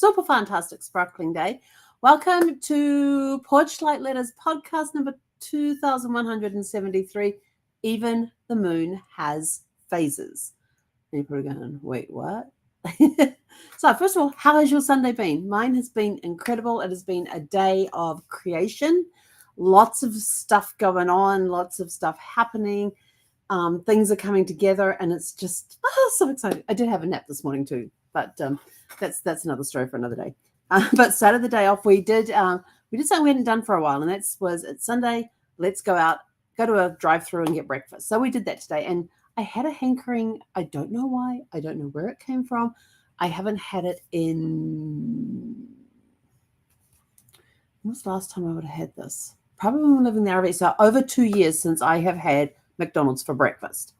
super fantastic, sparkling day. Welcome to Porch Light Letters podcast number 2173. Even the moon has phases. And you're probably going, wait, what? So first of all, how has your Sunday been? Mine has been incredible. It has been a day of creation. Lots of stuff going on, lots of stuff happening. Things are coming together, and it's just so exciting. I did have a nap this morning too, but that's another story for another day. But started the day off. We did something we hadn't done for a while, and it's Sunday. Let's go out, go to a drive-through and get breakfast. So we did that today, and I had a hankering. I don't know why. I don't know where it came from. I haven't had it in. When was the last time I would have had this? Probably when we were living in the RV. So over 2 years since I have had McDonald's for breakfast.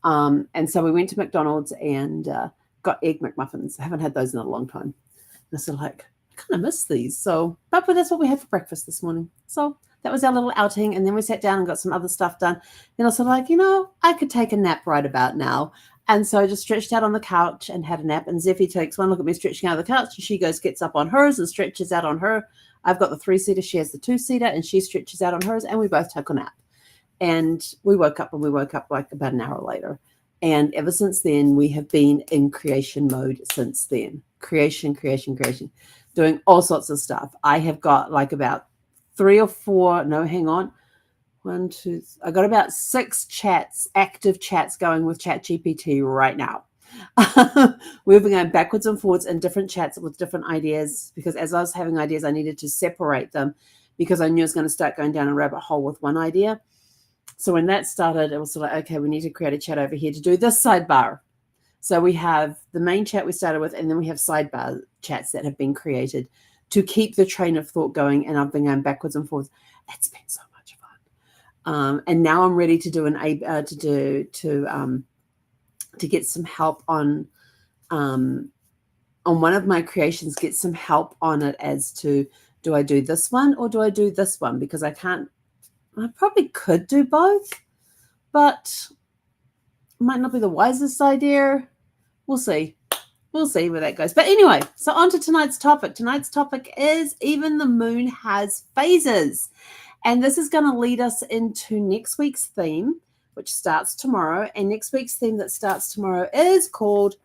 And so we went to McDonald's and got egg McMuffins. I haven't had those in a long time. And so I kind of miss these. But that's what we had for breakfast this morning. So that was our little outing. And then we sat down and got some other stuff done. Then I was I could take a nap right about now. And so I just stretched out on the couch and had a nap. And Zeffie takes one look at me stretching out of the couch. And she gets up on hers and stretches out on her. I've got the 3-seater. She has the 2-seater. And she stretches out on hers. And we both took a nap. And we woke up like about an hour later. And ever since then, we have been in creation mode since then. Creation, doing all sorts of stuff. I have got like about 3 or 4, no, hang on. 1, 2, I got about 6 active chats going with ChatGPT right now. We've been going backwards and forwards in different chats with different ideas, because as I was having ideas, I needed to separate them because I knew I was going to start going down a rabbit hole with one idea. So when that started, it was okay, we need to create a chat over here to do this sidebar. So we have the main chat we started with, and then we have sidebar chats that have been created to keep the train of thought going. And I've been going backwards and forwards. It's been so much fun. And now I'm ready to do to get some help on one of my creations. Get some help on it as to, do I do this one or do I do this one? Because I probably could do both, but it might not be the wisest idea. We'll see. We'll see where that goes. But anyway, so on to tonight's topic. Tonight's topic is even the moon has phases. And this is going to lead us into next week's theme, which starts tomorrow. And next week's theme that starts tomorrow is called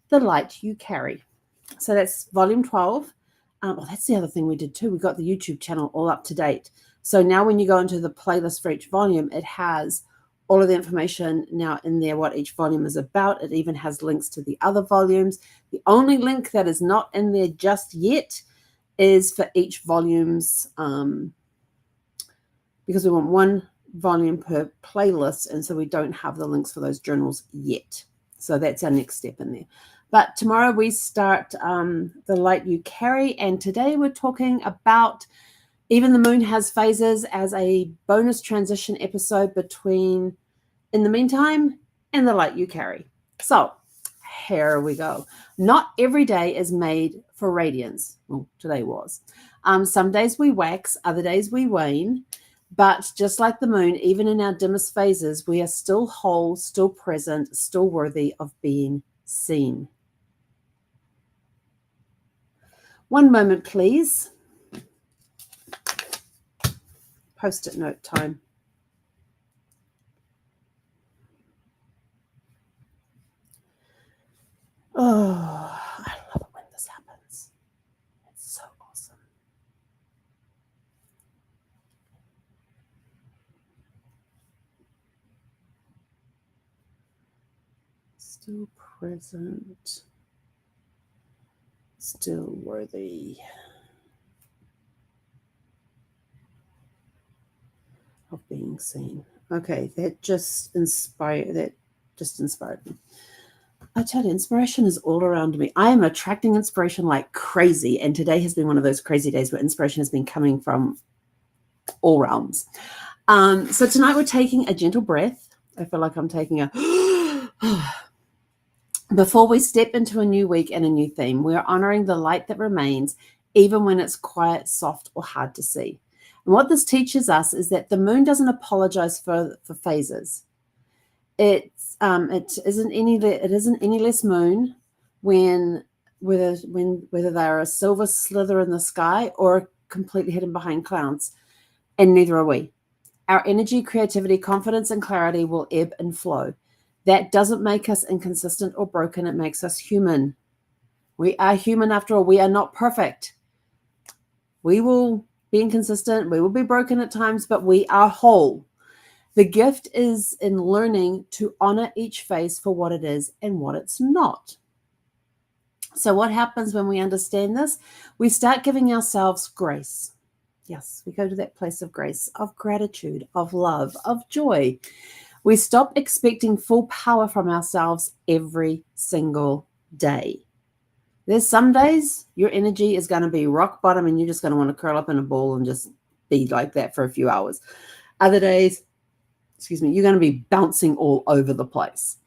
The Light You Carry. So that's volume 12. That's the other thing we did too. We got the YouTube channel all up to date. So now when you go into the playlist for each volume, it has all of the information now in there, what each volume is about. It even has links to the other volumes. The only link that is not in there just yet is for each volume's, because we want one volume per playlist, and so we don't have the links for those journals yet. So that's our next step in there. But tomorrow we start The Light You Carry, and today we're talking about Even the Moon Has Phases as a bonus transition episode between In the Meantime and The Light You Carry. So here we go. Not every day is made for radiance. Well, today was. Some days we wax, other days we wane. But just like the moon, even in our dimmest phases, we are still whole, still present, still worthy of being seen. One moment, please. Post-it note time. Oh, I love it when this happens. It's so awesome. Still present. Still worthy of being seen. Okay, that just inspired me. I tell you, inspiration is all around me. I am attracting inspiration like crazy, and today has been one of those crazy days where inspiration has been coming from all realms. So tonight we're taking a gentle breath. I feel like I'm taking a before we step into a new week and a new theme. We are honoring the light that remains, even when it's quiet, soft, or hard to see. And what this teaches us is that the moon doesn't apologize for phases. It isn't any less moon when whether they're a silver slither in the sky or completely hidden behind clouds, and neither are we. Our energy, creativity, confidence, and clarity will ebb and flow. That doesn't make us inconsistent or broken. It makes us human. We are human after all. We are not perfect. We will be inconsistent. We will be broken at times, but we are whole. The gift is in learning to honor each phase for what it is and what it's not. So what happens when we understand this? We start giving ourselves grace. Yes, we go to that place of grace, of gratitude, of love, of joy. We stop expecting full power from ourselves every single day. There's some days your energy is going to be rock bottom and you're just going to want to curl up in a ball and just be like that for a few hours. Other days, you're going to be bouncing all over the place.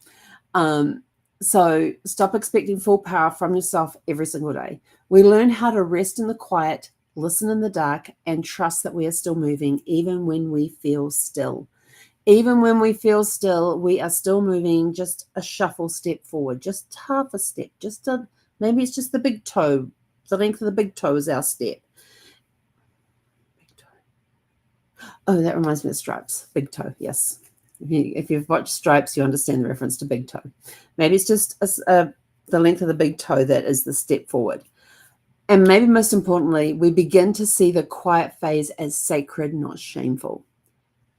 So stop expecting full power from yourself every single day. We learn how to rest in the quiet, listen in the dark, and trust that we are still moving even when we feel still. Even when we feel still, we are still moving, just a shuffle step forward, just half a step, maybe it's just the big toe. The length of the big toe is our step. Big toe. Oh, that reminds me of Stripes. Big toe, yes. If you've watched Stripes, you understand the reference to big toe. Maybe it's just the length of the big toe that is the step forward. And maybe most importantly, we begin to see the quiet phase as sacred, not shameful.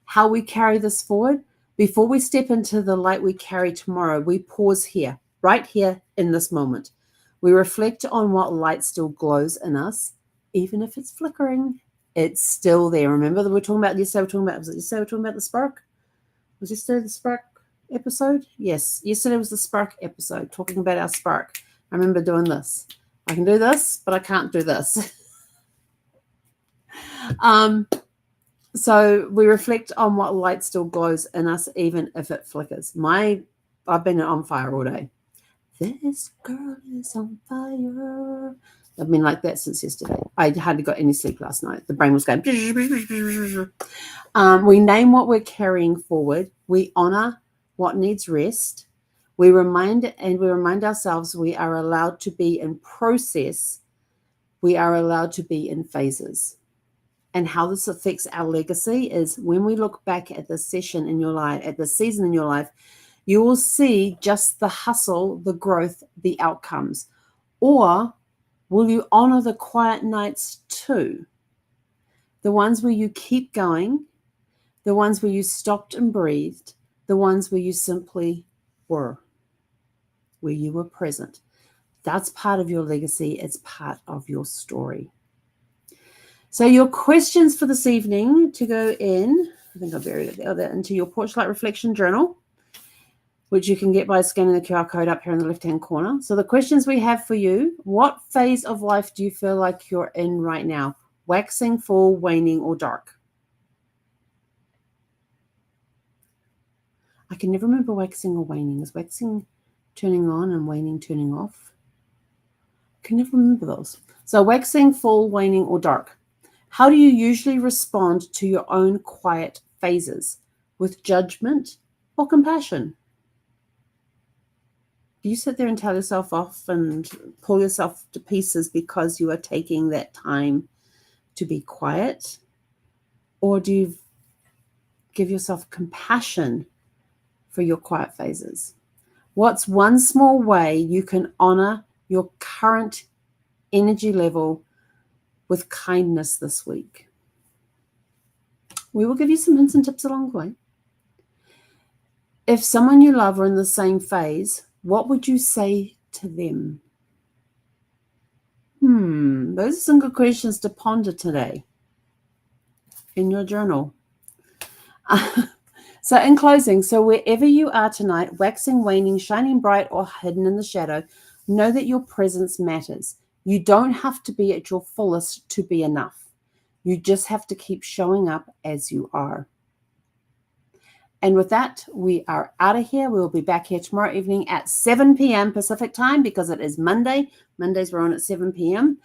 How we carry this forward, before we step into the light we carry tomorrow, we pause here, right here in this moment. We reflect on what light still glows in us, even if it's flickering. It's still there. Remember that we're talking about yesterday. Was it yesterday we're talking about the spark? Was yesterday the spark episode? Yes, yesterday was the spark episode, talking about our spark. I remember doing this. I can do this, but I can't do this. So we reflect on what light still glows in us, even if it flickers. I've been on fire all day. This girl is on fire. I've been like that since yesterday. I hardly got any sleep last night. The brain was going. We name what we're carrying forward. We honor what needs rest. We remind ourselves we are allowed to be in process. We are allowed to be in phases. And how this affects our legacy is when we look back at the session in your life, at the season in your life, you will see just the hustle, the growth, the outcomes. Or will you honor the quiet nights too? The ones where you keep going, the ones where you stopped and breathed, the ones where you simply were, where you were present. That's part of your legacy. It's part of your story. So your questions for this evening to go in, I think I buried it there, into your Porch Light Reflection Journal, which you can get by scanning the QR code up here in the left-hand corner. So the questions we have for you: what phase of life do you feel like you're in right now? Waxing, full, waning, or dark? I can never remember waxing or waning. Is waxing turning on and waning turning off? I can never remember those. So waxing, full, waning, or dark? How do you usually respond to your own quiet phases? With judgment or compassion? Do you sit there and tell yourself off and pull yourself to pieces because you are taking that time to be quiet? Or do you give yourself compassion for your quiet phases? What's one small way you can honor your current energy level with kindness this week? We will give you some hints and tips along the way. If someone you love are in the same phase, what would you say to them? Those are some good questions to ponder today in your journal. So in closing, wherever you are tonight, waxing, waning, shining bright, or hidden in the shadow, know that your presence matters. You don't have to be at your fullest to be enough. You just have to keep showing up as you are. And with that, we are out of here. We will be back here tomorrow evening at 7 p.m. Pacific time because it is Monday. Mondays we're on at 7 p.m.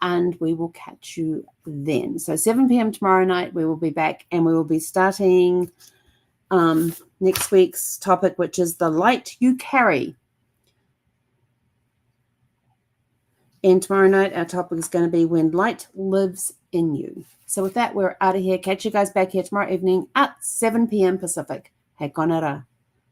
and we will catch you then. So 7 p.m. tomorrow night, we will be back and we will be starting next week's topic, which is the light you carry. And tomorrow night, our topic is going to be when light lives in you. So with that, we're out of here. Catch you guys back here tomorrow evening at 7 p.m. Pacific. He konara.